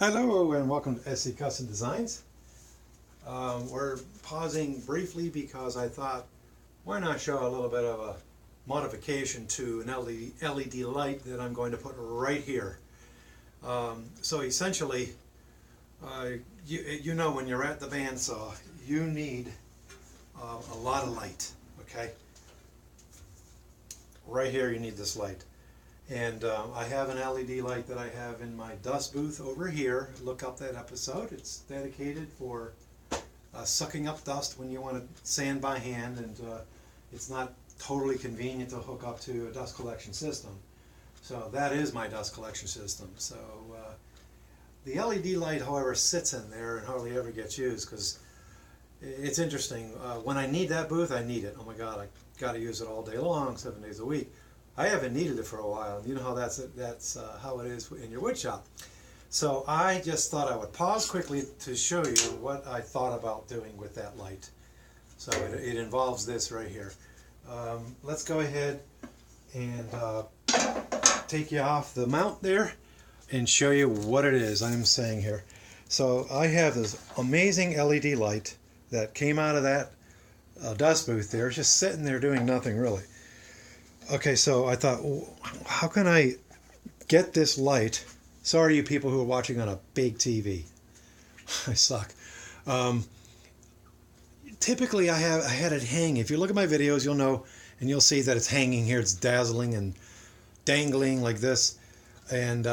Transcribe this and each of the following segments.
Hello and welcome to SC Custom Designs. We're pausing briefly because I thought, why not show a little bit of a modification to an LED light that I'm going to put right here. So essentially, you know when you're at the bandsaw, you need a lot of light, okay? Right here you need this light. And I have an LED light that I have in my dust booth over here. Look up that episode. It's dedicated for sucking up dust when you want to sand by hand, and it's not totally convenient to hook up to a dust collection system. So that is my dust collection system. So the LED light, however, sits in there and hardly ever gets used because it's interesting. When I need that booth, I need it. Oh my God, I got to use it all day long, 7 days a week. I haven't needed it for a while. You know how that's how it is in your wood shop. So I just thought I would pause quickly to show you what I thought about doing with that light. So it involves this right here. Let's go ahead and take you off the mount there and show you what it is I'm saying here. So I have this amazing LED light that came out of that dust booth there, just sitting there doing nothing really. Okay, so I thought, how can I get this light? Sorry, you people who are watching on a big TV. I suck. Typically, I had it hang. If you look at my videos, you'll know, and you'll see that it's hanging here. It's dazzling and dangling like this. And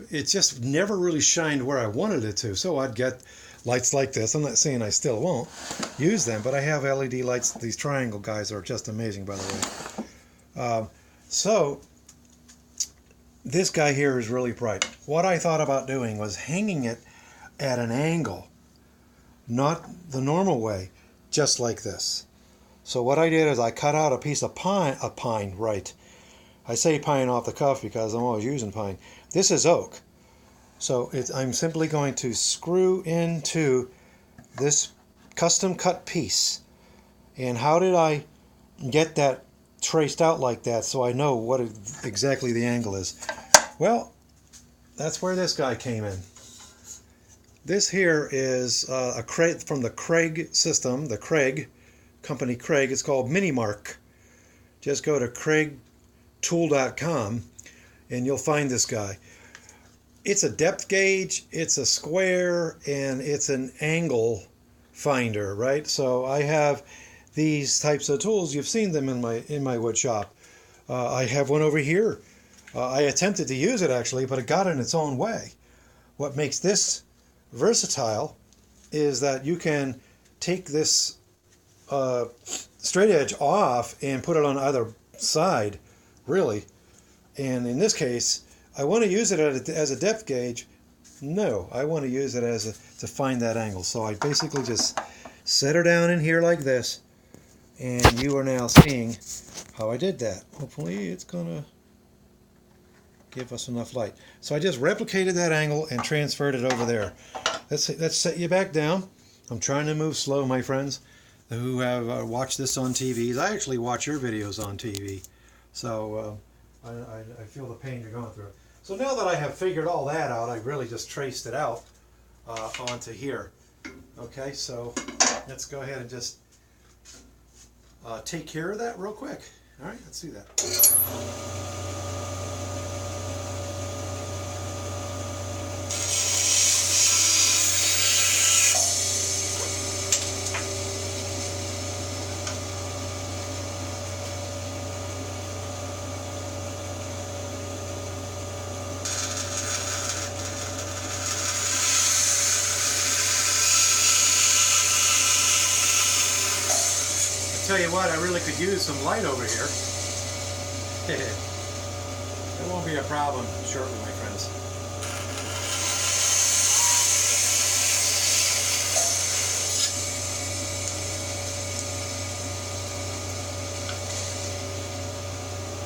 it just never really shined where I wanted it to. So I'd get lights like this. I'm not saying I still won't use them, but I have LED lights. These triangle guys are just amazing, by the way. So this guy here is really bright. What I thought about doing was hanging it at an angle, not the normal way, just like this. So what I did is I cut out a piece of pine, right. I say pine off the cuff because I'm always using pine. This is oak. So I'm simply going to screw into this custom cut piece. And how did I get that traced out like that so I know what exactly the angle is? Well, that's where this guy came in. This here is a KREG from the KREG system, the KREG company KREG. It's called Minimark. Just go to KREGtool.com and you'll find this guy. It's a depth gauge, it's a square, and it's an angle finder, right? So I have these types of tools. You've seen them in my wood shop. I have one over here. I attempted to use it actually, but it got in its own way. What makes this versatile is that you can take this straight edge off and put it on either side, really. And in this case, I want to use it as a depth gauge. No, I want to use it to find that angle. So I basically just set her down in here like this. And you are now seeing how I did that. Hopefully it's going to give us enough light. So I just replicated that angle and transferred it over there. Let's set you back down. I'm trying to move slow, my friends who have watched this on TV. I actually watch your videos on TV. So I feel the pain you're going through. So now that I have figured all that out, I really just traced it out onto here. Okay, so let's go ahead and just take care of that real quick. All right, let's do that. Tell you what, I really could use some light over here. It won't be a problem shortly, my friends.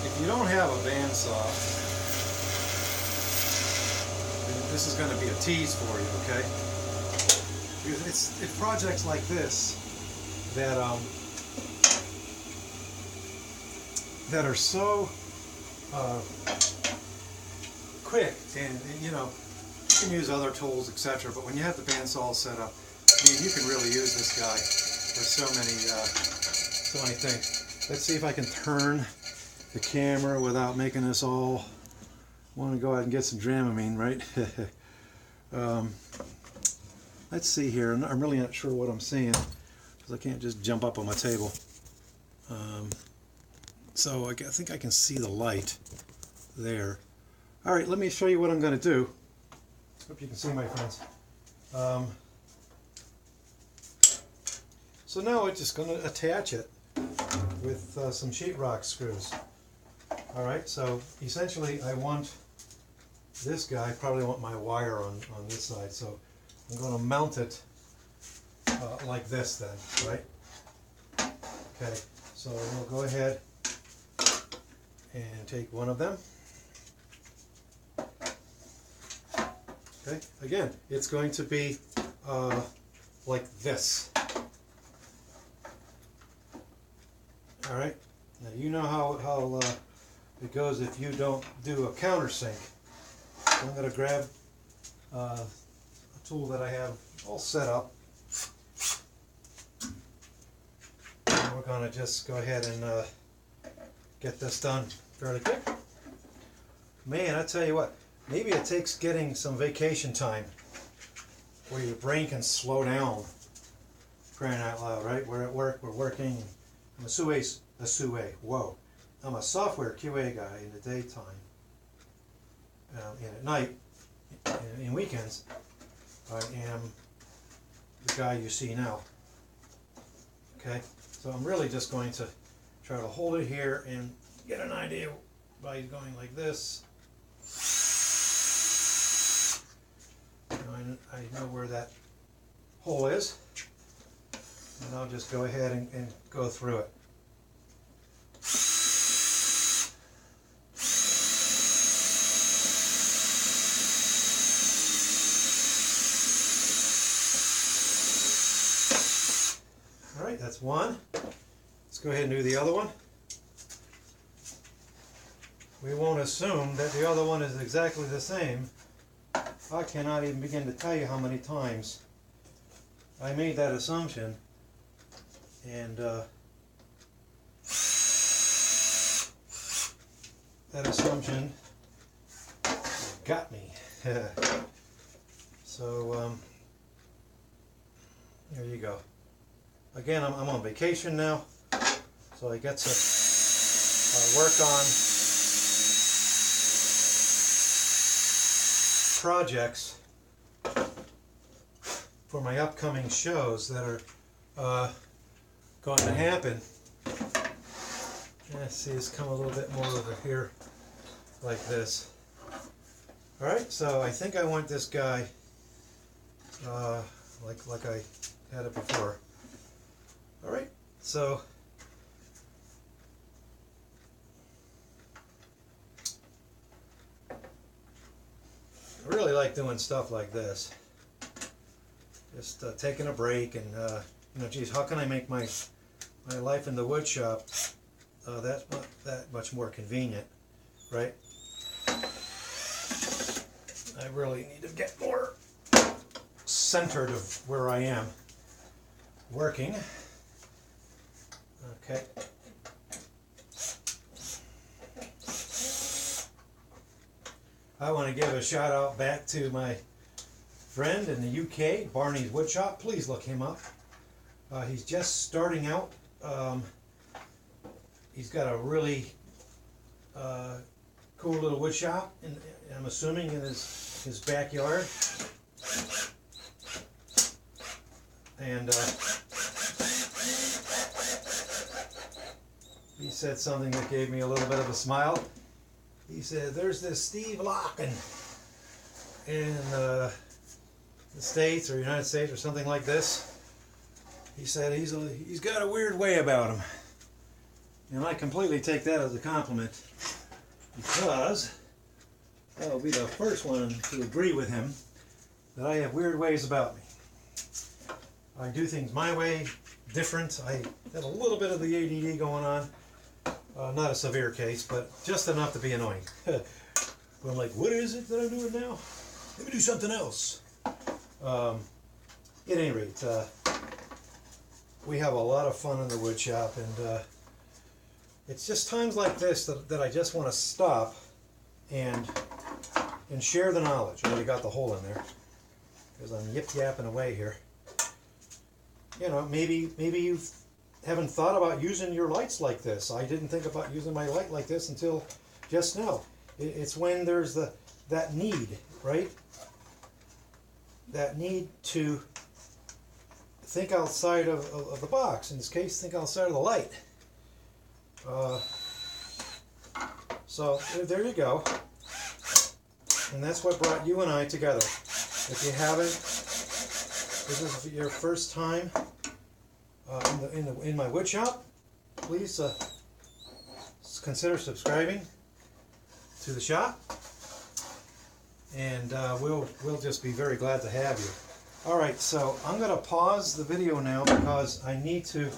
If you don't have a bandsaw, this is going to be a tease for you, okay? Because it's projects like this that are so quick, and you know, You can use other tools, etc. But when you have the bandsaw set up, I mean, you can really use this guy for so many things. Let's see if I can turn the camera without making us all want to go out and get some Dramamine, right? Let's see here. I'm really not sure what I'm seeing because I can't just jump up on my table. So I think I can see the light there. All right, let me show you what I'm going to do. Hope you can see, my friends. So now I'm just going to attach it with some sheetrock screws. All right, so essentially I want this guy, probably want my wire on this side, so I'm going to mount it like this then, right? Okay, so we'll go ahead and take one of them. Okay, again, it's going to be like this. All right, now you know how it goes if you don't do a countersink. So I'm going to grab a tool that I have all set up. And we're going to just go ahead and get this done fairly quick. Man, I tell you what, maybe it takes getting some vacation time where your brain can slow down, crying out loud, right? We're at work, we're working. I'm a SUA, whoa. I'm a software QA guy in the daytime, and at night, in weekends, I am the guy you see now. Okay, so I'm really just going to try to hold it here and get an idea by going like this. I know where that hole is, and I'll just go ahead and go through it. All right, that's one. Let's go ahead and do the other one. We won't assume that the other one is exactly the same. I cannot even begin to tell you how many times I made that assumption, and that assumption got me. So there you go. Again, I'm on vacation now, so I get to work on projects for my upcoming shows that are going to happen. Let's see, it's come a little bit more over here like this. Alright, so I think I want this guy like I had it before. Alright, so I really like doing stuff like this. Just taking a break and, you know, geez, how can I make my life in the wood shop that much more convenient, right? I really need to get more centered of where I am working. Okay. I want to give a shout out back to my friend in the UK, Barney's Woodshop. Please look him up. He's just starting out. He's got a really cool little wood shop, I'm assuming in his backyard. And he said something that gave me a little bit of a smile. He said, there's this Steve Locken in the States or United States or something like this. He said he's got a weird way about him. And I completely take that as a compliment, because I will be the first one to agree with him that I have weird ways about me. I do things my way, different. I have a little bit of the ADD going on. Not a severe case, but just enough to be annoying. But I'm like, what is it that I'm doing now? maybe do something else. At any rate, we have a lot of fun in the wood shop, and it's just times like this that I just want to stop and share the knowledge. I already got the hole in there because I'm yip-yapping away here. You know, maybe you haven't thought about using your lights like this. I didn't think about using my light like this until just now. It's when there's that need, right? That need to think outside of the box. In this case, think outside of the light. So there you go. And that's what brought you and I together. If you haven't, this is your first time in my wood shop, please consider subscribing to the shop, and we'll just be very glad to have you. All right, so I'm going to pause the video now because I need to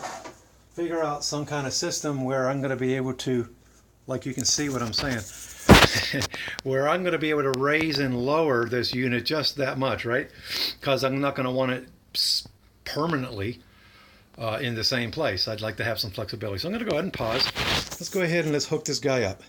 figure out some kind of system where I'm going to be able to, like you can see what I'm saying, where I'm going to be able to raise and lower this unit just that much, right? Because I'm not going to want it permanently in the same place. I'd like to have some flexibility. So I'm going to go ahead and pause. Let's go ahead and let's hook this guy up.